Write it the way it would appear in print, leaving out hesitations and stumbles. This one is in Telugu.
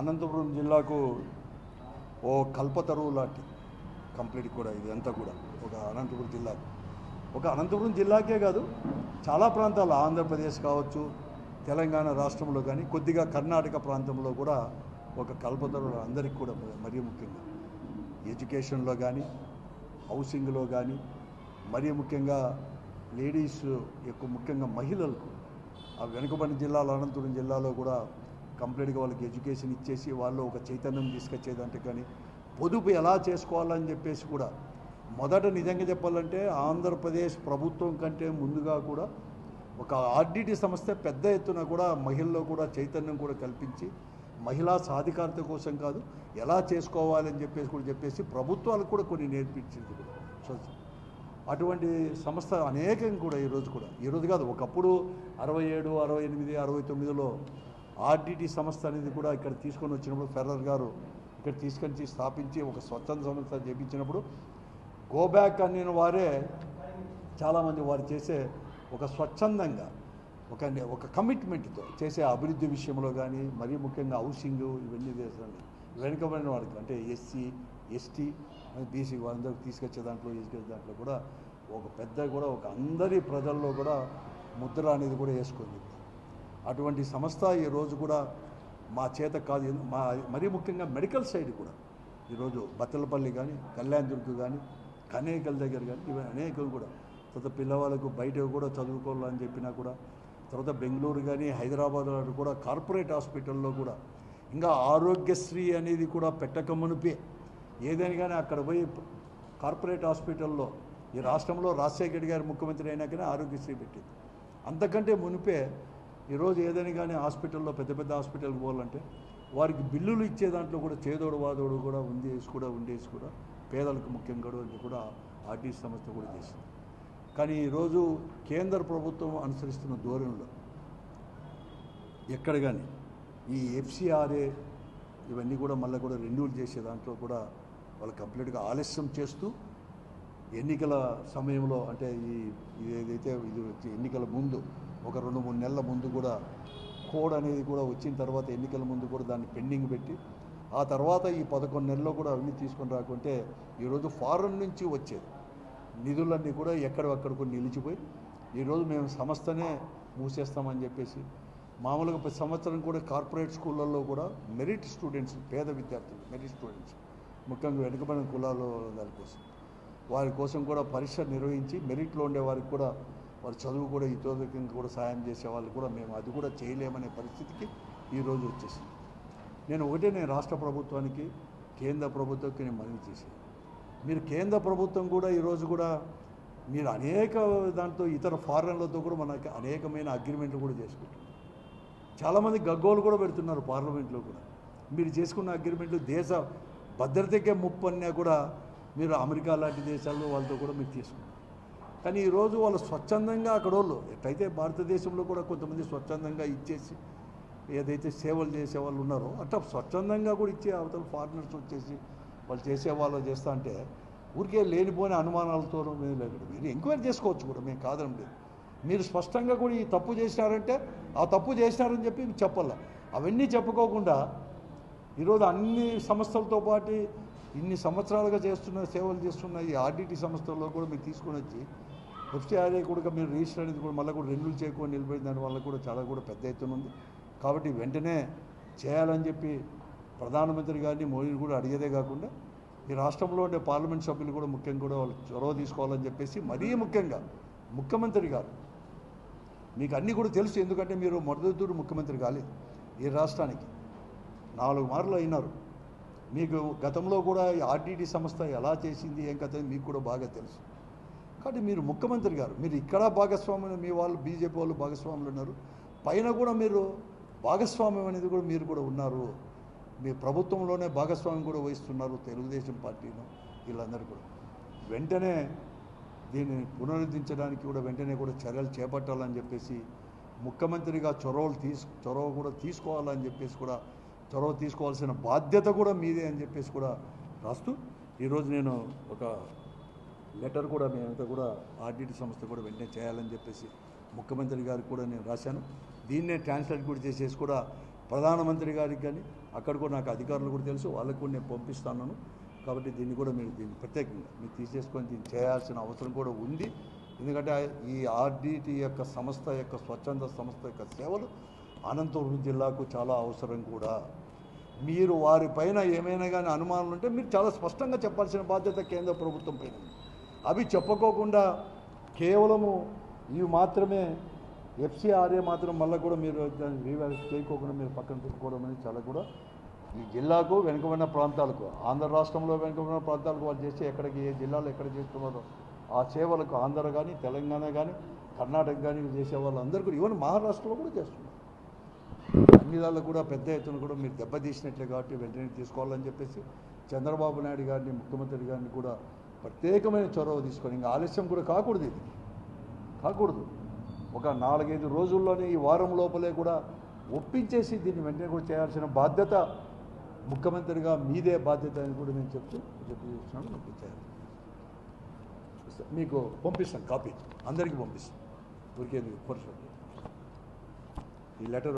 అనంతపురం జిల్లాకు ఓ కల్పతరువు లాంటి కంప్లీట్ కూడా ఇదంతా కూడా ఒక అనంతపురం జిల్లాకే కాదు, చాలా ప్రాంతాలు ఆంధ్రప్రదేశ్ కావచ్చు, తెలంగాణ రాష్ట్రంలో కానీ, కొద్దిగా కర్ణాటక ప్రాంతంలో కూడా ఒక కల్పతరువు అందరికీ కూడా మరీ ముఖ్యంగా ఎడ్యుకేషన్లో కానీ, హౌసింగ్లో కానీ, మరీ ముఖ్యంగా లేడీస్ ఎక్కువ ముఖ్యంగా మహిళలకు ఆ వెనుకబడిన జిల్లాలో అనంతపురం జిల్లాలో కూడా కంప్లీట్గా వాళ్ళకి ఎడ్యుకేషన్ ఇచ్చేసి వాళ్ళు ఒక చైతన్యం తీసుకొచ్చేదంటే కానీ పొదుపు ఎలా చేసుకోవాలని చెప్పేసి కూడా మొదట నిజంగా చెప్పాలంటే ఆంధ్రప్రదేశ్ ప్రభుత్వం కంటే ముందుగా కూడా ఒక ఆర్డిటి సంస్థ పెద్ద ఎత్తున కూడా మహిళల్లో కూడా చైతన్యం కూడా కల్పించి మహిళా సాధికారత కోసం కాదు ఎలా చేసుకోవాలని చెప్పేసి ప్రభుత్వాలకు కూడా కొన్ని నేర్పించింది కూడా. సో అటువంటి సంస్థ అనేకం కూడా ఈరోజు కాదు, ఒకప్పుడు 67, 68, 69లో ఆర్డిటి సంస్థ అనేది కూడా ఇక్కడ తీసుకొని వచ్చినప్పుడు ఫెర్రర్ గారు ఇక్కడ తీసుకొని స్థాపించి ఒక స్వచ్ఛంద సంస్థ చేపించినప్పుడు గోబ్యాక్ అనే వారే చాలామంది వారు చేసే ఒక స్వచ్ఛందంగా ఒక కమిట్మెంట్తో చేసే అభివృద్ధి విషయంలో కానీ, మరీ ముఖ్యంగా హౌసింగ్ ఇవన్నీ చేస్తాను వెనుకబడిన వారికి అంటే ఎస్సీ, ఎస్టీ, బీసీ వాళ్ళందరికీ తీసుకొచ్చే దాంట్లో కూడా ఒక పెద్ద కూడా ఒక అందరి ప్రజల్లో కూడా ముద్ర అనేది కూడా వేసుకుంది. అటువంటి సంస్థ ఈరోజు కూడా మా చేత కాదు, మరీ ముఖ్యంగా మెడికల్ సైడ్ కూడా ఈరోజు బత్తలపల్లి కానీ, కళ్యాణదుర్గ్ కానీ, కనేకల్ దగ్గర కానీ ఇవన్నీ అనేకం కూడా తర్వాత పిల్లవాళ్ళకు బయట కూడా చదువుకోవాలని చెప్పినా కూడా తర్వాత బెంగళూరు కానీ హైదరాబాద్ కూడా కార్పొరేట్ హాస్పిటల్లో కూడా ఇంకా ఆరోగ్యశ్రీ అనేది కూడా పెట్టక మునిపే ఏదైనా కానీ అక్కడ పోయి కార్పొరేట్ హాస్పిటల్లో ఈ రాష్ట్రంలో రాజశేఖర్ గారు ముఖ్యమంత్రి అయినాకనే ఆరోగ్యశ్రీ పెట్టింది. అంతకంటే మునిపే ఈరోజు ఏదైనా కానీ హాస్పిటల్లో పెద్ద హాస్పిటల్కి పోవాలంటే వారికి బిల్లులు ఇచ్చే దాంట్లో కూడా చేదోడు వాదోడు కూడా ఉండేసి కూడా పేదలకు ముఖ్యంగా కూడా ఆర్టీసీ సంస్థ కూడా చేసింది. కానీ ఈరోజు కేంద్ర ప్రభుత్వం అనుసరిస్తున్న ధోరణిలో ఎక్కడ కానీ ఈ FCRA ఇవన్నీ కూడా మళ్ళీ కూడా రెన్యూల్ చేసే దాంట్లో కూడా వాళ్ళు కంప్లీట్గా ఆలస్యం చేస్తూ ఎన్నికల సమయంలో అంటే ఏదైతే ఇది ఎన్నికల ముందు ఒక 2-3 నెలల ముందు కూడా కోడ్ అనేది కూడా వచ్చిన తర్వాత ఎన్నికల ముందు కూడా దాన్ని పెండింగ్ పెట్టి ఆ తర్వాత ఈ 11 నెలల్లో కూడా అవన్నీ తీసుకొని రాకుంటే ఈరోజు ఫారెన్ నుంచి వచ్చేది నిధులన్నీ కూడా ఎక్కడెక్కడికి నిలిచిపోయి ఈరోజు మేము సంస్థనే మూసేస్తామని చెప్పేసి మామూలుగా ప్రతి సంవత్సరం కూడా కార్పొరేట్ స్కూళ్ళల్లో కూడా మెరిట్ స్టూడెంట్స్, పేద విద్యార్థులు, మెరిట్ స్టూడెంట్స్ ముఖ్యంగా వెనుకబడిన కులాల వారి కోసం కూడా పరీక్ష నిర్వహించి మెరిట్లో ఉండే వారికి కూడా వారి చదువు కూడా ఇతరులకి కూడా సాయం చేసే వాళ్ళు కూడా మేము అది కూడా చేయలేమనే పరిస్థితికి ఈరోజు వచ్చేసింది. నేను రాష్ట్ర ప్రభుత్వానికి, కేంద్ర ప్రభుత్వానికి నేను మనవి చేశాను. మీరు కేంద్ర ప్రభుత్వం కూడా ఈరోజు కూడా మీరు అనేక దాంట్లో ఇతర ఫారెన్లతో కూడా మనకి అనేకమైన అగ్రిమెంట్లు కూడా చేసుకుంటున్నారు. చాలామంది గగ్గోలు కూడా పెడుతున్నారు పార్లమెంట్లో కూడా. మీరు చేసుకున్న అగ్రిమెంట్లు దేశ భద్రతకే ముప్పు అన్నా కూడా మీరు అమెరికా లాంటి దేశాల్లో వాళ్ళతో కూడా మీరు తీసుకున్నారు. కానీ ఈరోజు వాళ్ళు స్వచ్ఛందంగా అక్కడ వాళ్ళు ఎట్లయితే భారతదేశంలో కూడా కొంతమంది స్వచ్ఛందంగా ఇచ్చేసి ఏదైతే సేవలు చేసే వాళ్ళు ఉన్నారో అట్లా స్వచ్ఛందంగా కూడా ఇచ్చే అవతల ఫారినర్స్ వచ్చేసి వాళ్ళు చేసేవాళ్ళు చేస్తా అంటే ఊరికే లేనిపోయిన అనుమానాలతో మేము లేకుండా మీరు ఎంక్వైరీ చేసుకోవచ్చు కూడా, మేము కాదనం లేదు. మీరు స్పష్టంగా కూడా ఈ తప్పు చేసినారంటే ఆ తప్పు చేసినారని చెప్పి చెప్పాల. అవన్నీ చెప్పుకోకుండా ఈరోజు అన్ని సంస్థలతో పాటు ఇన్ని సంవత్సరాలుగా సేవలు చేస్తున్న ఈ ఆర్డిటి సంస్థల్లో కూడా మీరు తీసుకొని వచ్చి FCRA కూడా మీరు రిజిస్టర్ అనేది కూడా మళ్ళీ కూడా రెన్యూల్ చేయకుండా నిలబడిన దాని వల్ల కూడా చాలా కూడా పెద్ద ఎత్తున ఉంది. కాబట్టి వెంటనే చేయాలని చెప్పి ప్రధానమంత్రి గారిని మోడీని కూడా అడిగేదే కాకుండా ఈ రాష్ట్రంలో ఉండే పార్లమెంట్ సభ్యులు కూడా ముఖ్యంగా కూడా వాళ్ళు చొరవ తీసుకోవాలని చెప్పేసి మరీ ముఖ్యంగా ముఖ్యమంత్రి గారు మీకు అన్నీ కూడా తెలుసు. ఎందుకంటే మీరు మొదటి ముఖ్యమంత్రి కాలేదు, ఈ రాష్ట్రానికి 4 మార్లు అయినారు. మీకు గతంలో కూడా ఈ ఆర్డిటి సంస్థ ఎలా చేసింది ఏం కథ మీకు కూడా బాగా తెలుసు. కాబట్టి మీరు ముఖ్యమంత్రి గారు, మీరు ఇక్కడ భాగస్వామ్యం, మీ వాళ్ళు బీజేపీ వాళ్ళు భాగస్వాములు ఉన్నారు, పైన కూడా మీరు భాగస్వామ్యం అనేది కూడా మీరు కూడా ఉన్నారు. మీ ప్రభుత్వంలోనే భాగస్వామ్యం కూడా వహిస్తున్నారు తెలుగుదేశం పార్టీను వీళ్ళందరూ కూడా. వెంటనే దీన్ని పునరుద్ధరించడానికి కూడా వెంటనే కూడా చర్యలు చేపట్టాలని చెప్పేసి ముఖ్యమంత్రిగా చొరవ కూడా తీసుకోవాలని చెప్పేసి కూడా చొరవ తీసుకోవాల్సిన బాధ్యత కూడా మీదే అని చెప్పేసి కూడా రాస్తూ ఈరోజు నేను ఒక లెటర్ కూడా మేమంతా కూడా ఆర్డిటి సంస్థ కూడా వెంటనే చేయాలని చెప్పేసి ముఖ్యమంత్రి గారికి కూడా నేను రాశాను. దీన్నే ట్రాన్స్లేట్ కూడా చేసేసి కూడా ప్రధానమంత్రి గారికి కానీ అక్కడ కూడా నాకు అధికారులు కూడా తెలుసు, వాళ్ళకు కూడా నేను పంపిస్తాను. కాబట్టి దీన్ని కూడా మీరు దీన్ని ప్రత్యేకంగా మీరు తీసేసుకొని దీన్ని చేయాల్సిన అవసరం కూడా ఉంది. ఎందుకంటే ఈ ఆర్డిటి యొక్క సంస్థ యొక్క స్వచ్ఛంద సంస్థ యొక్క సేవలు అనంతపురం జిల్లాకు చాలా అవసరం కూడా. మీరు వారిపైన ఏమైనా కానీ అనుమానాలు ఉంటే మీరు చాలా స్పష్టంగా చెప్పాల్సిన బాధ్యత కేంద్ర ప్రభుత్వం పైన ఉంది. అవి చెప్పుకోకుండా కేవలము ఇవి మాత్రమే ఎఫ్సిఆర్ఏ మాత్రం మళ్ళీ కూడా మీరు రీవాల్యూ చేయకోకుండా మీరు పక్కన పెట్టుకోవడం అనేది చాలా కూడా ఈ జిల్లాకు వెనుకబడిన ప్రాంతాలకు, ఆంధ్ర రాష్ట్రంలో వెనుకబడిన ప్రాంతాలకు వాళ్ళు చేసే ఎక్కడికి ఏ జిల్లాలో ఎక్కడ చేస్తున్నారో ఆ సేవలకు ఆంధ్ర కానీ తెలంగాణ కానీ కర్ణాటక కానీ చేసే వాళ్ళందరూ కూడా ఈవెన్ మహారాష్ట్రలో కూడా చేస్తున్నారు. అన్ని దానిలో కూడా పెద్ద ఎత్తున కూడా మీరు దెబ్బతీసినట్లే కాబట్టి వెంటనే తీసుకోవాలని చెప్పేసి చంద్రబాబు నాయుడు గారిని ముఖ్యమంత్రి గారిని కూడా ప్రత్యేకమైన చొరవ తీసుకొని ఇంకా ఆలస్యం కూడా కాకూడదు, ఇది కాకూడదు. ఒక 4-5 రోజుల్లోనే ఈ వారం లోపలే కూడా ఒప్పించేసి దీన్ని వెంటనే కూడా చేయాల్సిన బాధ్యత ముఖ్యమంత్రిగా మీదే బాధ్యత అని కూడా నేను చెప్తున్నాను. మీకు చేయాలి, మీకు పంపిస్తాను కాపీ, అందరికీ పంపిస్తాను. ఊరికే ఈ లెటర్